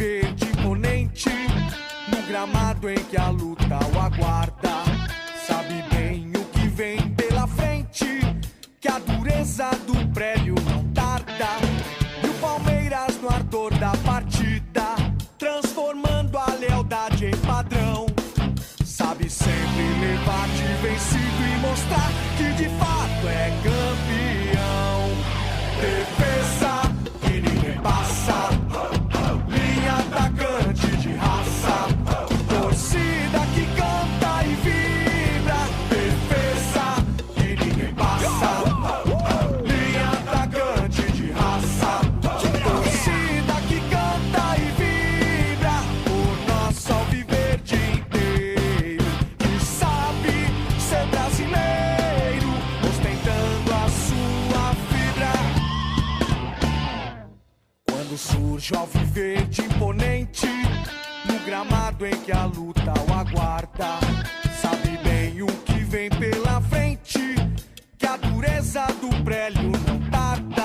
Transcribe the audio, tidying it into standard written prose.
verde imponente, no gramado em que a luta o aguarda. Sabe bem o que vem pela frente, que a dureza do prédio não tarda. E o Palmeiras no ardor da partida, transformando a lealdade em padrão. Sabe sempre levar-te vencido e mostrar que de fato é campeão. Defesa que ninguém passa, linha atacante de raça, torcida que canta e vibra. Defesa que ninguém passa, linha atacante de raça, torcida que canta e vibra. O nosso alviverde inteiro que sabe ser brasileiro, ostentando a sua fibra. Quando surge o alviverde imponente, no gramado em que a luta o aguarda. Sabe bem o que vem pela frente, que a dureza do prélio não tarda.